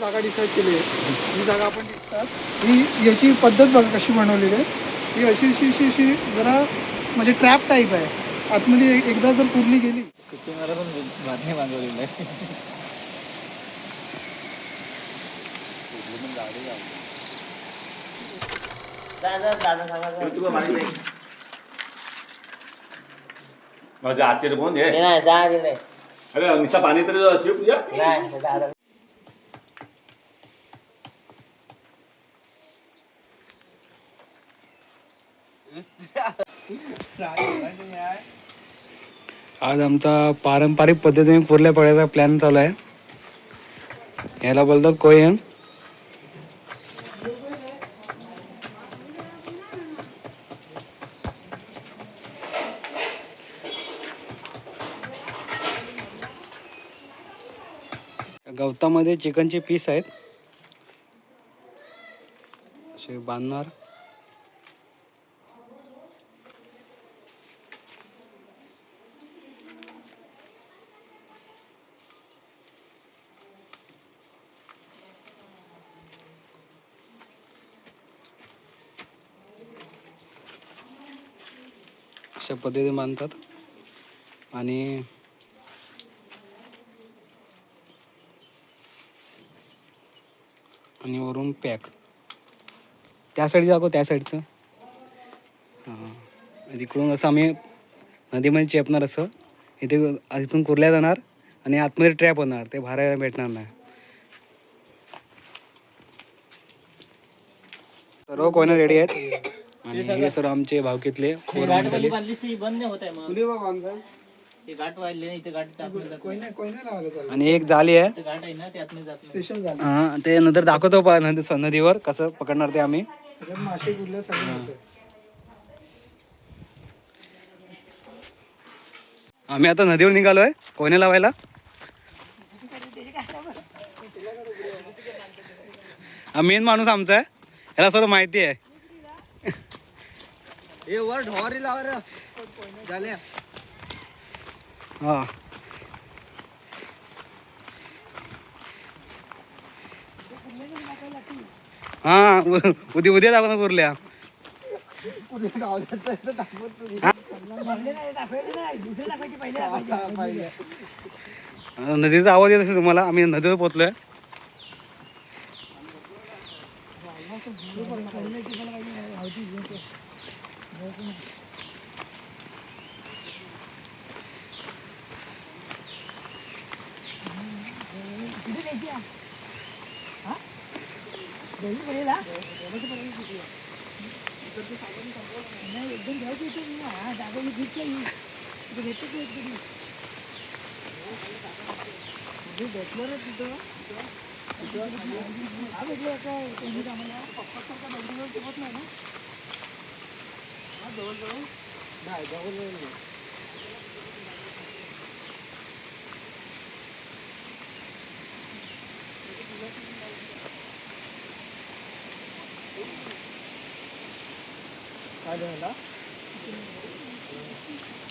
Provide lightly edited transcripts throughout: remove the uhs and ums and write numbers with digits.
जागा डिसाईड केली आहे. ही जागा आपण दिसतात ही याची पद्धत बघा कशी बनवलेली आहे. ही अशी जरा म्हणजे ट्रॅप टाईप आहे. आतमध्ये एकदा जर पुरली गेली मला पण बातमी मागवलेली आहे. माझ्या आजचे कोण आहे? अरे निसा पाणी तरी शिव तुझ्या आज आमचा पारंपरिक पद्धतीने पुरल्या पळ्याचा प्लॅन चालू आहे. याला बोलतात कोयम. गवतामध्ये चिकनचे पीस आहेत असे बांधणार. अशा पद्धतीने बांधतात आणि वरून पॅक. त्या साईडचं दाखव, त्या साईडचं. हां, तिकडून असं आम्ही नदीमध्ये चेपणार. असं इथे इथून कुरल्या जाणार आणि आतमध्ये ट्रॅप होणार, ते भरायला भेटणार नाही. सर्व कोयना रेडी आहेत आणि हे सर्व आमचे भावकीतले आणि एक जाली आहे स्पेशल. हा, ते नंतर दाखवतो नदीवर कसं पकडणार ते आम्ही. मासे कुठल्या सगळं आम्ही आता नदीवर निघालोय कोयना लावायला. हा मेन माणूस आमचा आहे, ह्याला सर्व माहिती आहे. हा, हा उद्या दाखवणार कुरल्या. नदीचा आवाज येत असेल तुम्हाला. आम्ही नदीवर पोहोचलोय.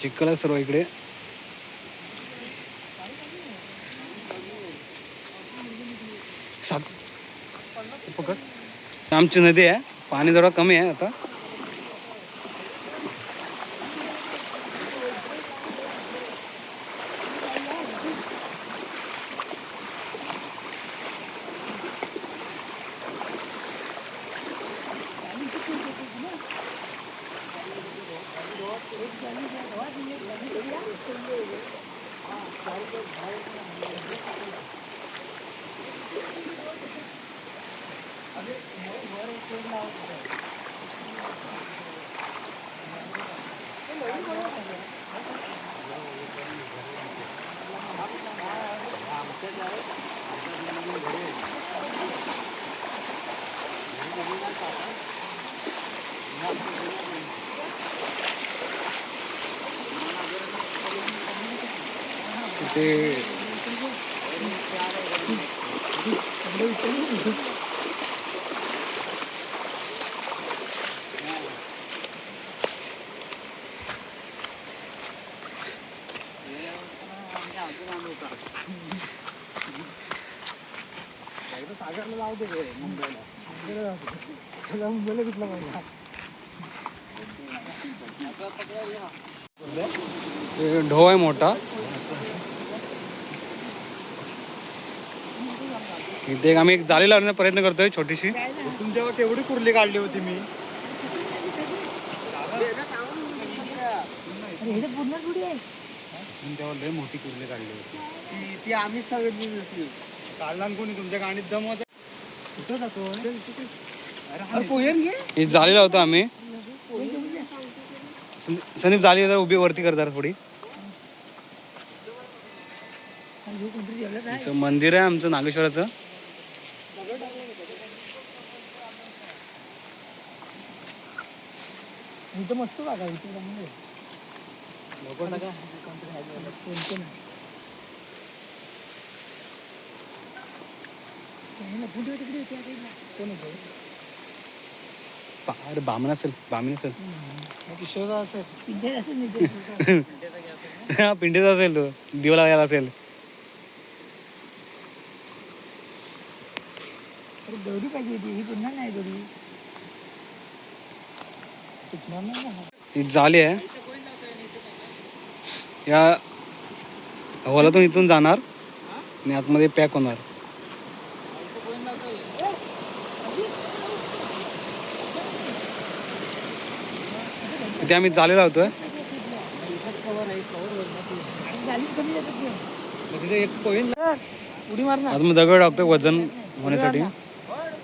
चिखल सर्व इकडे. आमची नदी आहे, पाणी जरा कमी आहे आता. सागरला लावू दे रे, मुंबईला कुठला पाहिजे. ढो आहे मोठा. इथे आम्ही एक जाळी लावण्याचा प्रयत्न करतोय छोटीशी. तुमच्यावर केवढी कुर्ली काढली होती मी. तुमच्यावर लय मोठी कुर्ली काढली होती. ती आम्हीच सांगितली होती. काढला कोणी तुमच्या गाणीत दम होता. कुठं जातो अरे पोहेन घे. ही जाळी लावतो आम्ही. संदीप जाळी जरा उभी वरती करतात थोडी. इथं मंदिर आहे आमचं नागेश्वराचं. इथं मस्त जागा आहे, इथे चांगलं आहे. अरे बामण असेल, बामण असेल. किशोरदा असेल. हा पिंडीचा असेल तो, दिवा लागायला असेल. गौरी पाहिजे होती, ही पुन्हा नाही गौरी. ही जाळी आहे. या हॉलातून इथून जाणार आणि आतमध्ये पॅक होणार. इथे आम्ही जाळी लावतोय. उडी मार ना. आतमध्ये दगड टाकतोय वजन होण्यासाठी,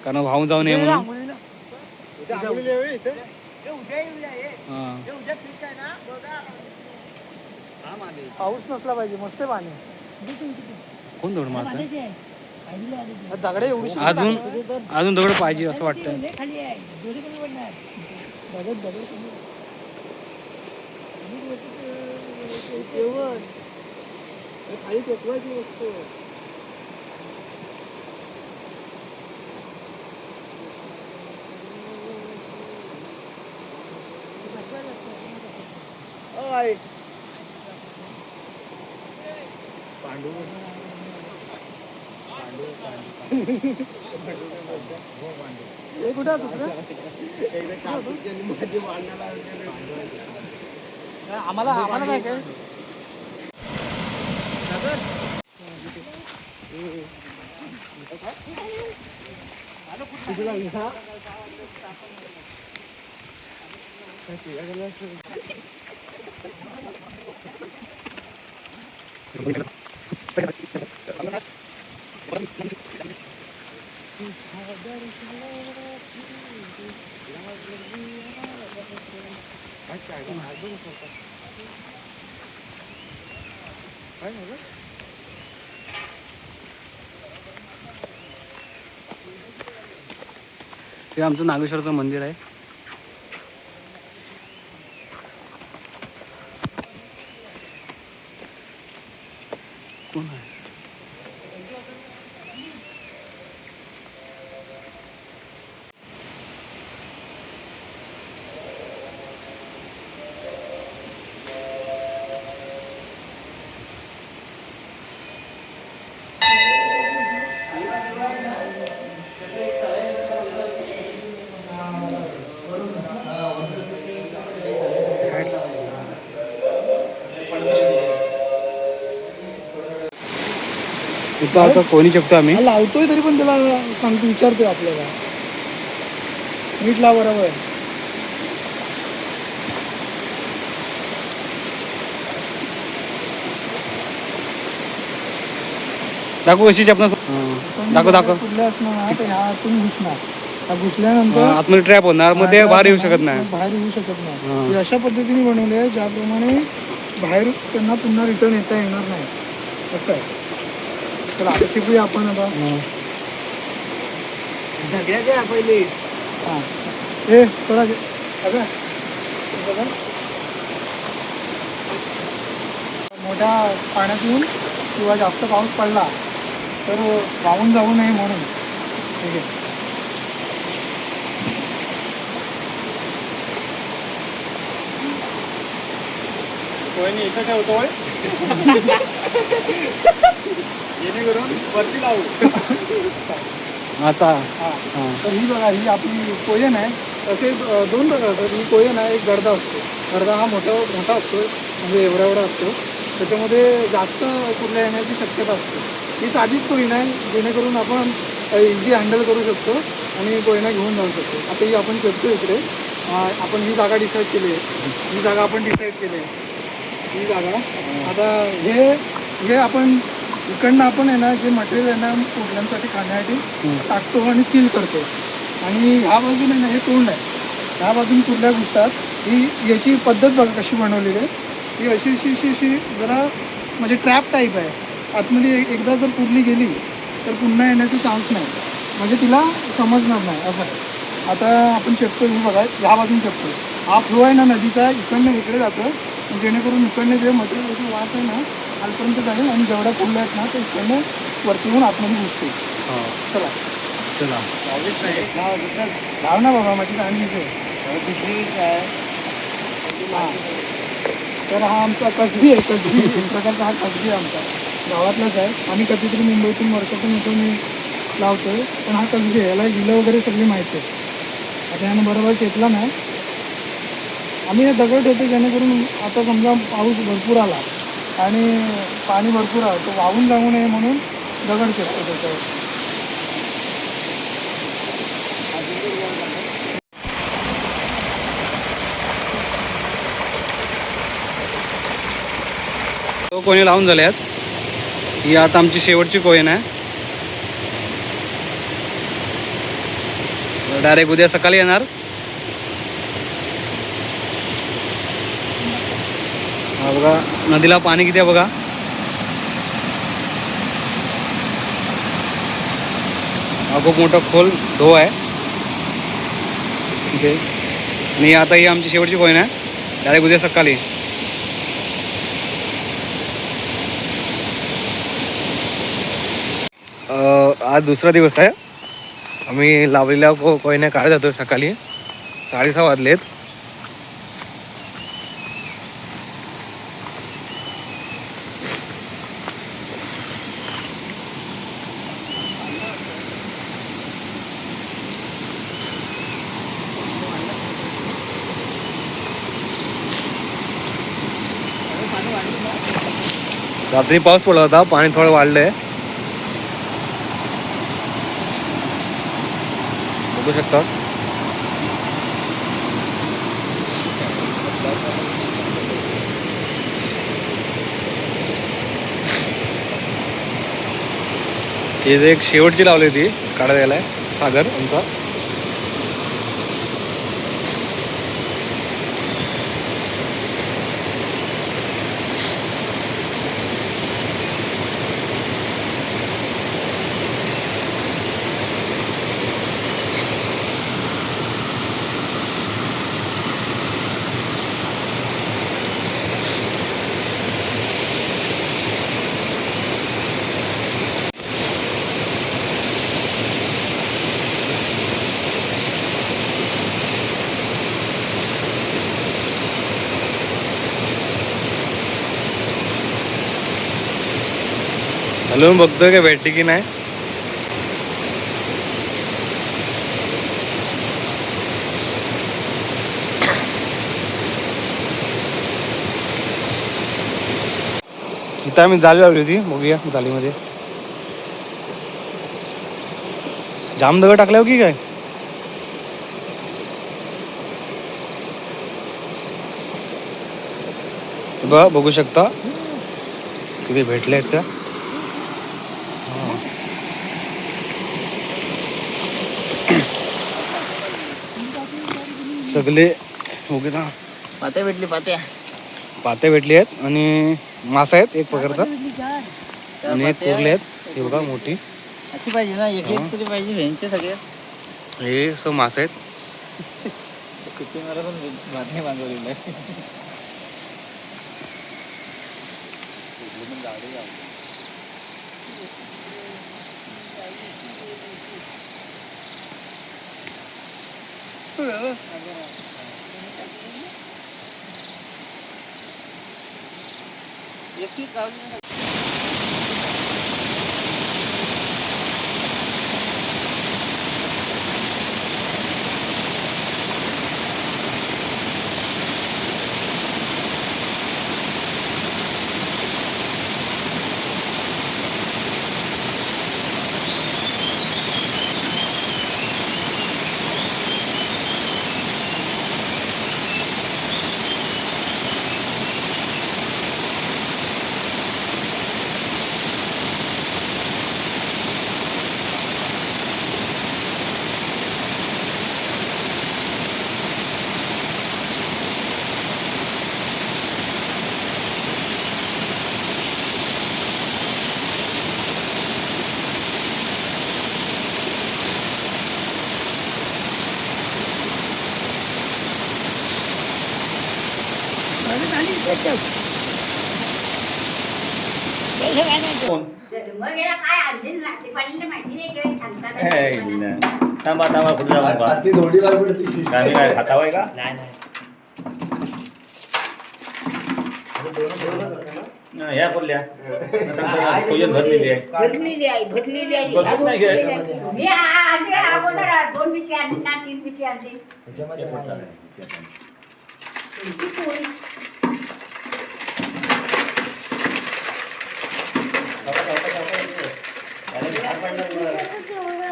कारण वाहून जाऊ नये म्हणून. हा. पाऊस नसला पाहिजे, मस्त आहे पाणी. कोण दगड मारत दगडे एवढी अजून दगड पाहिजे असं वाटतंय. खाली टेकवायची वस्तू. पांडू कुठं दुसरं आम्हाला नाही काय. हे आमचं नागेश्वरचं मंदिर आहे. कोण आहे? इथं आता कोणी शकतो आम्ही. लावतोय तरी पण त्याला सांगतो, विचारतोय आपल्याला मीठ लाव बरोबर. दाखवू कशी आपण. दाखव कुठल्या असणार तर ह्यातून घुसणार. घुसल्यानंतर आतमध्ये ट्रॅप होणार, मग ते बाहेर येऊ शकत नाही. बाहेर येऊ शकत नाही. हे अशा पद्धतीने बनवले आहे ज्याप्रमाणे बाहेर त्यांना पुन्हा रिटर्न येता येणार नाही. असं आहे. तर आता शिकूया आपण. आता पहिले हां हे थोडा बघा मोठ्या पाण्यातून किंवा जास्त पाऊस पडला तर वाहून जाऊ नये म्हणून. ठीक आहे. कोणी इथं ठेवतोय जेणेकरून वरती लावू. आता हा हां तर ही बघा ही आपली कोयन आहे. तसे दोन प्रकारचं. ही कोयन आहे, एक गर्दा असतो. गर्दा हा मोठा मोठा असतो, म्हणजे एवढा एवढा असतो. त्याच्यामध्ये जास्त कुर्ल्या येण्याची शक्यता असते. ही साधीच कोयन आहे, जेणेकरून आपण इझी हँडल करू शकतो आणि कोयना घेऊन जाऊ शकतो. आता ही आपण करतो इकडे. आपण ही जागा डिसाईड केली आहे. ही जागा आपण डिसाईड केली आहे, ही जागा. आता हे आपण इकडनं आपण आहे ना, जे मटेरियल आहे ना कुर्ल्यांसाठी खाण्यासाठी टाकतो आणि सील करतो. आणि ह्या बाजूने ना हे तोंड आहे, ह्या बाजून कुर्ल्या घुसतात. ही याची पद्धत बघा कशी बनवलेली आहे. ही अशी जरा म्हणजे ट्रॅप टाईप आहे. आतमध्ये एकदा जर कुर्ली गेली तर पुन्हा येण्याचा चान्स नाही, म्हणजे तिला समजणार नाही असं आहे. आता आपण चेकतो, ही बघा ह्या बाजून चेकतो. हा फ्लो आहे ना नदीचा, इकडनं इकडे जातं, जेणेकरून इकडनं जे मटेरियल वास आहे ना खालपर्यंत जाईल आणि जेवढ्या कुर्ल्या आहेत ना ते इकडनं वरती येऊन आतमध्ये घुसते. चला चला लाव ना बाबा, माझी गाणी आहे. हां तर हा आमचा कसबी आहे, कसबी एक प्रकारचा हा कसबी आहे आमचा, गावातलाच आहे. आम्ही कधीतरी मुंबईतून वर्षातून येतो मी लावतो, पण हा कसबी आहे. याला हिलं वगैरे सगळी माहिती आहे. आता यानं बरोबर चेकला नाही. आम्ही हे दगड ठेवतो जेणेकरून आता समजा पाऊस भरपूर आला आणि पाणी भरपूर आलं तर वाहून जाऊ नये म्हणून दगड चेकतो त्याच्यावर. तो कोणी लावून झाले आहेत. ही आता आमची शेवटची कोयन आहे. डायरेक्ट उद्या सकाळी येणार. हा बघा नदीला पाणी किती आहे बघा. हा खूप मोठा खोल धो आहे इथे. आणि आता ही आमची शेवटची कोयन आहे. डायरेक्ट उद्या सकाळी. आज दुसरा दिवस आहे. आम्ही लावलेल्या कोयन्या काढत जातो सकाळी. 6:30 वाजलेत. रात्री पाऊस पडला होता, पाणी थोडं वाढलंय, बघू शकता. हे जे एक शेवटची लावली होती काढायला गेलाय सागर आमचा. हलवून बघतोय का भेटली की नाही. इथं आम्ही जाळी लावली होती, बघूया जाळीमध्ये जाम दगड टाकल्यावर की काय. बघा बघू शकता किती भेटले आहेत त्या. सगळे ओके ना. पात्या भेटली, पात्या पाते भेटली आहेत आणि मासा आहेत एक प्रकारचा आणि एक कुर्ले आहेत. हे बघा मोठी अशी पाहिजे ना, एक एक तरी पाहिजे व्हेंचे सगळे. हे सब मासे आहेत. कुठे मला पण भात मागवलेलं आहे. कोण? मग याला काय अर्जंट लागते पाणीला माहिती नाही किंवा सांगतात हे, इला. थांबा थांबा कुठे जाऊ नका. ती थोडी लाल पडती. काय मी काय खातावाय का नाही, ह्या बोलल्या आता पूजन भरलेली आहे भरलेली आहे भरलेली आहे बघत नाही घ्यायचं. मी आधी अगोदर 2 पिशवी आणली ना 3 पिशवी आणली ह्याच्यामध्ये आहे. ती पोळी.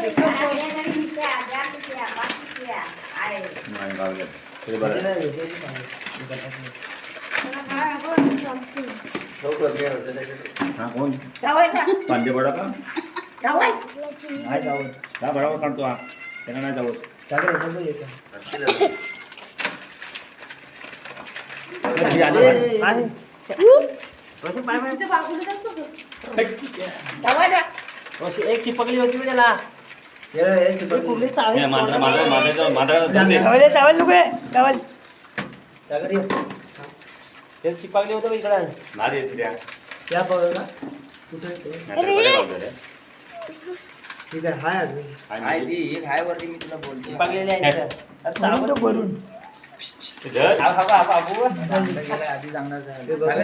एका पोळ्याकडे मिसळ्या, 4 पिशव्या, 5 पिशव्या आहे. नाही, गाव गेलं. ते बरं आहे. लवकर घे, त्याच्याकडे. हा कोण जावई ना, पांडे बडा का जावई. नाही जावं. हा बरोबर काढतो हा त्यांना नाही जावं चालेल, चालेल, येतं. ही आली बाहेर. जावई ना. एक चिपकली होती मी त्याला हे चिपकली. हे माझं माझं माझं माझं जाते. सागर ये. ते चिपकली होतं इकडं भारी येते त्या. त्या बघा ना. कुठे आहे ते? नाहीतर बरे गावले रे. ठीक आहे, हाय अजून. आहे ती. चिपकलेली आहे इथं. भरून तो भरून. ते धर. ते बघा.